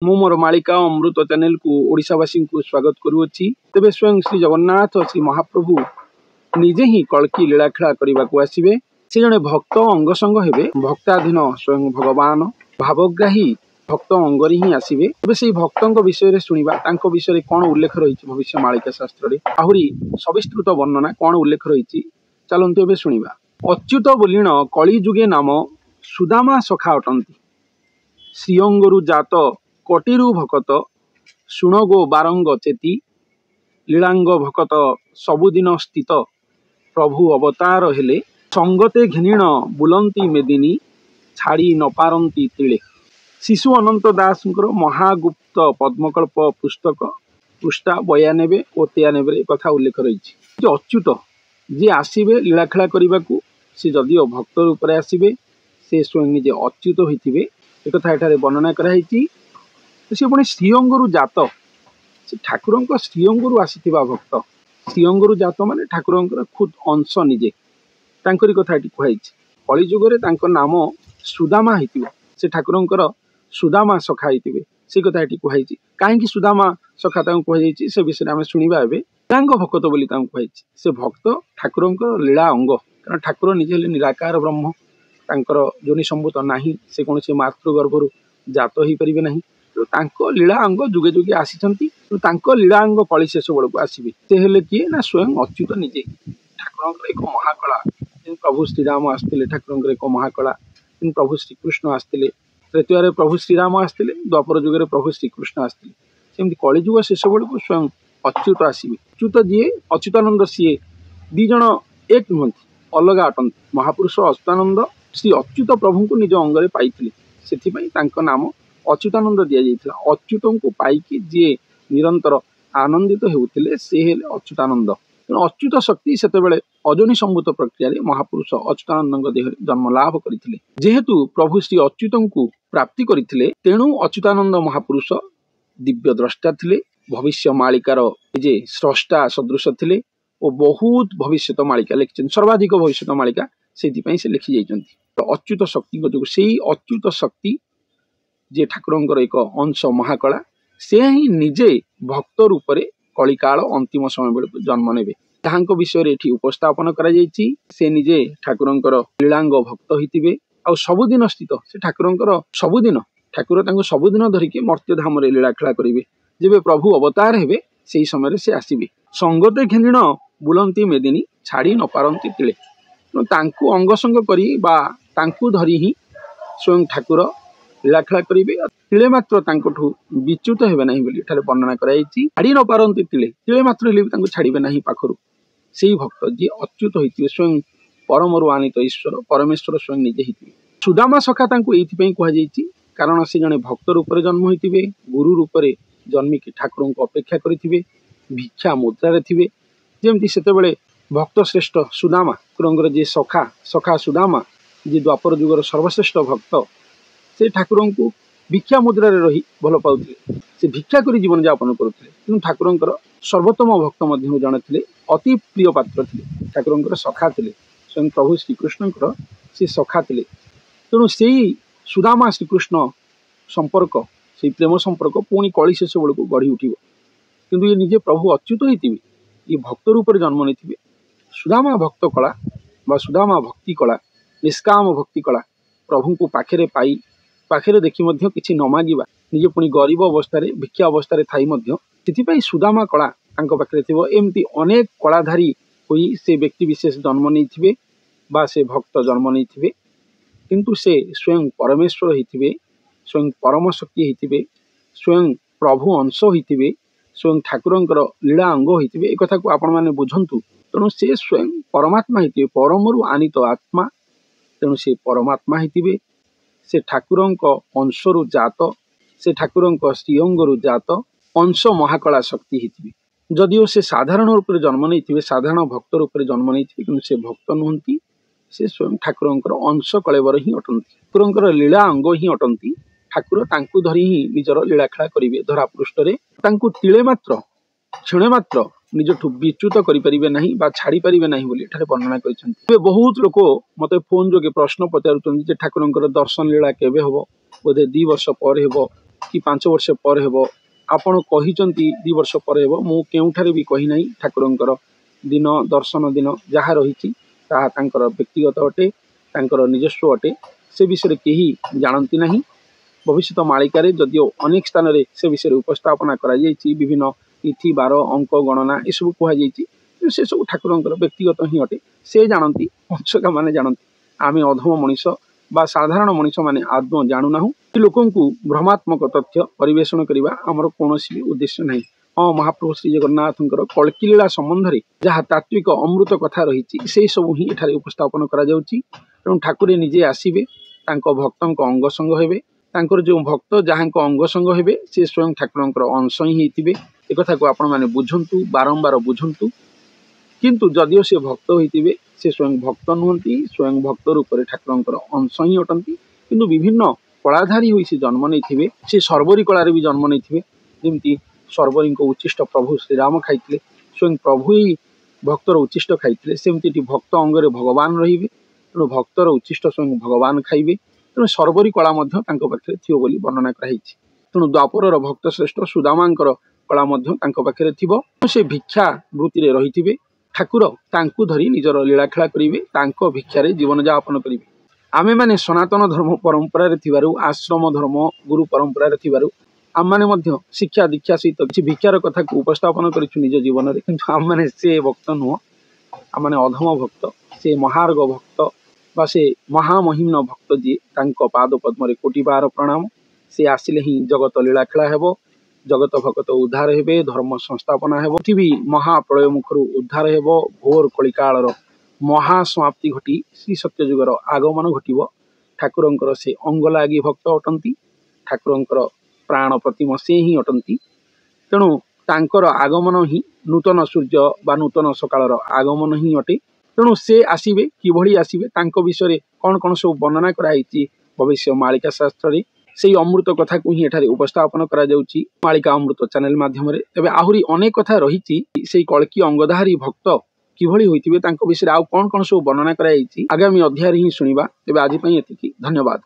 मु मोर मालिका अमृत चैनल को ओडिशावासी को स्वागत करुच्ची। तेबे स्वयं श्री जगन्नाथ श्री महाप्रभु निजे ही कल्की लीलाखेला करने को आसवे। से जड़े भक्त अंगसंग हेबे। भक्ताधीन स्वयं भगवान भावग्राही भक्त अंगरी ही आसवे। तेबे से भक्तों विषय शुणा विषय कौन उल्लेख रही भविष्य मालिका शास्त्र में आहरी सविस्तृत वर्णना कौन उल्लेख रही चलतु एवं शुणा। अच्युत बोलिण कली जुगे नाम सुदामा सखा अटंती श्रीअंगरु जात कटिरु भकत शुणगो बारंग चेती लीलांग भकत सबुदिन स्थित प्रभु अवतार हेले संगते घिणीण बुलंती मेदिनी छाड़ी न पारंती तिले। शिशु अनंत दास महागुप्त पद्मकल्प पुस्तक पृष्ठा 92 और 93 कथा उल्लेख रही। अच्युत जी आसवे लीलाखेला करने को सी जदिओ भक्त रूप में आसवे से स्वयं निजे अच्युत होते एक कथा एठारे वर्णना कराई। सी पुणी श्रीअंगरु जात से ठाकुर श्रीअंगरु आसीथिबा भक्त श्रीअंगरु जात माने ठाकुर खुद अंश निजे तांकरी कथा ये कहुई। कलिजुगे नाम सुदामा होइतिबा से ठाकुर सुदामा सखा होइतिबे से कथा ये कहुई। कहीं सुदामा सखा कहुई से विषय आम शुणा ए लीलांग भक्त बोली कहुई। से भक्त ठाकुर लीला अंग कारण ठाकुर निजे निराकार ब्रह्म तांकर जोनि संभूत नाही से कौन से मातृगर्भरु जात हो पारे ना। तो लीला अंग जुगे जुगे आसी लीला अंग कली शेष बेलू आसवे से हेले किए ना स्वयं अच्युत निजे ठाकुर एक महाकला। प्रभु श्रीराम आसते ठाकुर एक महाकला। प्रभु श्रीकृष्ण आसते तृतीय प्रभु श्रीराम आसते द्वापर जुगे प्रभु श्रीकृष्ण आसते सेमती कलिजुग शेष बेलू स्वयं अच्युत आसवे। अच्युत जी अच्युतानंद सी दीज एक नुहति अलग अटंती। महापुरुष अच्युतानंद श्री अच्युत प्रभु को निज अंगरे पाई से नाम अच्युतानंद दि जाइथिला। अच्युत को पाइकी जी निरंतर आनंदित होते से अच्युतानंद। अच्युत शक्ति से अजनी संभूत प्रक्रिया महापुरुष अच्युतानंद देह जन्म लाभ करते जेहेतु प्रभु श्री अच्युत को प्राप्ति करते तेणु अच्युतानंद महापुरुष दिव्य द्रष्टा थिले। भविष्य मालिकार जे स्रष्टा सदृश थिले और बहुत भविष्य मालिका लिखिं सर्वाधिक भविष्य मालिका से लिखि जाइछन्ति। तो अच्युत शक्ति जो से अच्युत शक्ति जे ठाकुर एक अंश महाकला से ही निजे भक्त रूप में कलिकाल अंतिम समय बेलू जन्म ने विषय ये उपस्थापन कर से निजे ठाकुर लीलांग भक्त होते आ सबुदिन स्थित से ठाकुर सबुदिन ठाकुर सबुदिन धरिकी मर्त्यधाम लीलाखेला करेंगे। जेबे प्रभु अवतार हेबे से समय से आसवे संगते घिणीण बुलंती मेदिनी छाड़ी न पारंती तिले। तांकु अंगसंग करी बा तांकु धरी ही स्वयं ठाकुर लीलाखेला करेंगे। तिले मात्र तांकठु विच्युत हेबे नहीं बोली एठारे वर्णना कराई। छाड़ी न पारंती तिले तिले मात्र हेले तांकु छाड़िबे नहीं पाखरु सेही भक्त जी अच्युत होइतिबे स्वयं परमरु आनित ईश्वर परमेश्वर स्वयं निजे होइतिबे। सुदामा सखा तांकु एइथिपई कुहा जाइछि कारण से जने भक्त रूप में जन्म होइतिबे गुरु रूप में जन्मिकी ठाकुर को अपेक्षा करिथिबे भिक्षा मुद्रा थिबे। जेमती सेतेबेले भक्त श्रेष्ठ सुदामा ठाकुर जे सखा सखा सुदामा जे द्वापर जुगर सर्वश्रेष्ठ भक्त से ठाकुर को भिक्षा मुद्रा रही भल पाउथिले से भिक्षा करी जीवन यापन करुथिले। तेणु ठाकुर सर्वोत्तम भक्त मध्य जड़े थे अति प्रिय पात्र थे ठाकुर सखा थे स्वयं प्रभु श्रीकृष्ण से सखा थे। तेणु से सुदामा श्रीकृष्ण संपर्क से प्रेम संपर्क पुणी कली शेष बेलू गढ़ी उठिब। किंतु ये निजे प्रभु अच्युत होते ये भक्त रूप में जन्म नहीं। सुदामा भक्त कला बा सुदामा भक्ति कला निष्काम भक्ति कला प्रभु को पाखे पाई पाखे देखी किसी न मागिबा निजे पुणी गरीब अवस्था भिक्षा अवस्था थी सुदामा कला पाखे थी। एमती अनेक कलाधारी हुई से व्यक्ति विशेष जन्म नहीं बा से भक्त जन्म नहीं किंतु से स्वयं परमेश्वर होते स्वयं परम शक्ति होते स्वयं प्रभु अंश होते स्वयं ठाकुर लीला अंग होते एक कथा को आपण मैंने बुझंतु। तेणु से स्वयं परमात्मा होते परमरु आनित आत्मा तेणु से परमात्मा होते से ठाकुर अंशरु जात से ठाकुर श्रीअंगरु जात अंश महाकला शक्ति होती। जदिओ से साधारण रूप में जन्म नहीं साधारण भक्त रूप में जन्म नहीं कि से भक्त नुहति से स्वयं ठाकुर अंश कलेवर ही अटंती ठाकुर लीला अंग ही अटंती। ठाकुर तांकु धरी ही निजर लीलाखेला करेंगे धरा पृष्ठ तांकु तिले मात्र क्षणे मात्र निजठू विच्युत करें ना बा छाड़ी पारे ना बोली वर्णना कर। बहुत लोक मत फोन जोगे प्रश्न पचार ठाकुर दर्शन लीला केबे हम बोधे 2 वर्ष पर कि 5 वर्ष पर हेबो आपण कहिचंती 2 वर्ष पर हेबो मु केउठारे भी कहि नाही ठाकुरंकर दिन दर्शन दिन जहाँ रही ताहा तांकर व्यक्तिगत अटे तांकर निजस्व अटे से विषय केही जानती नहीं। भविष्य मालिकार जदिओ अनेक स्थान रे से विषय उपस्थापना करा जायछि विभिन्न तिथि बार अंक गणना ये सब कह से सब ठाकुरंकर व्यक्तिगत ही अटे से जानती पंचका माने जानती आमे अधम मनीष बा साधारण मनीष माने आदौ जानू ना लोकंकु भ्रमात्मक तथ्य परिवेषण करने आमर कौन भी उद्देश्य नहीं। हाँ महाप्रभु श्री जगन्नाथंकर कल्की लीला संबंध में जहाँ तात्विक अमृत कथा रही से सब ही एठारे उपस्थापन करा जाउछि। तेणु ठाकुर निजे आसिबे तांको भक्तंक अंग संग हेबे तांकर जो भक्त जहाँ अंग संग हेबे से स्वयं ठाकुरंकर अंश ही होइतिबे ए कथा को आपण माने बुझंतु बारंबार बुझंतु। किंतु जदिओ से भक्त होइतिबे से स्वयं भक्त नुहंती स्वयं भक्त रूप में ठाकुरंकर अंश ही अटंती किंतु विभिन्न कलाधारी होई से जन्म नहीं से सर्वरी कलार भी जन्म नहीं जमती सर्वरी उच्चिष्ट प्रभु श्रीराम खाई स्वयं प्रभु ही भक्तर उच्चिष्ट खाई सेमती भक्त अंगरे भगवान रे तेणु भक्तर उच्चिष्ट स्वयं भगवान खाइबे तेणु सर्वरी कला पाखे थी बोली वर्णना कराई। तेणु द्वापर भक्त श्रेष्ठ सुदामांकर कला पाखे थी से भिक्षा वृत्ति रही ठाकुर तांकु धरी निजर लीलाखेला करेंगे भिक्षार जीवन यापन करेंगे। आमे माने सनातन धर्म परंपरा थिबारु आश्रम धर्म गुरु परंपरा थिबारु आम माने शिक्षा दीक्षा सहित किसी भिक्षार कथा को उपस्थापन करिछु निज जीवन रे किंतु आम माने से भक्त नुह आम माने अधम भक्त से महार्ग भक्त बा से महामहिम्न भक्त जी तांको पाद पद्म रे कोटि बार प्रणाम। से आसिले ही जगत लीला खेला हेबो जगत भगत उद्धार हेबे धर्म संस्थापना हेबो पृथ्वी महाप्रलय मुखरु उद्धार हेबो घोर कलिकाल महासमाप्ति घटी श्री सत्यजुगर आगमन घटिव। ठाकुरंकर से अंग लागी भक्त अटंती ठाकुरंकर प्राण प्रतिम से ही अटंती तेणु तांकर आगमन ही नूतन सूर्य बा नूतन सकाळर आगमन ही अटे। तेणु से आसिबे किभଳି आसिबे तांको विषय कौन कौन सब वर्णना कराई भविष्य मालिका शास्त्र रे से अमृत कथा को ही एठारे उपस्थापन करा जाउची मालिका अमृत चैनल माध्यम रे। तबे आहुरी अनेक कथा रही से कल्की अंगधारी भक्त किभଳି होइतिबे तांको विषय आउ कौन कौन सब वर्णना कराई आगामी अध्याय ही सुनिबा। तेबे आज पई एतिकी धन्यवाद।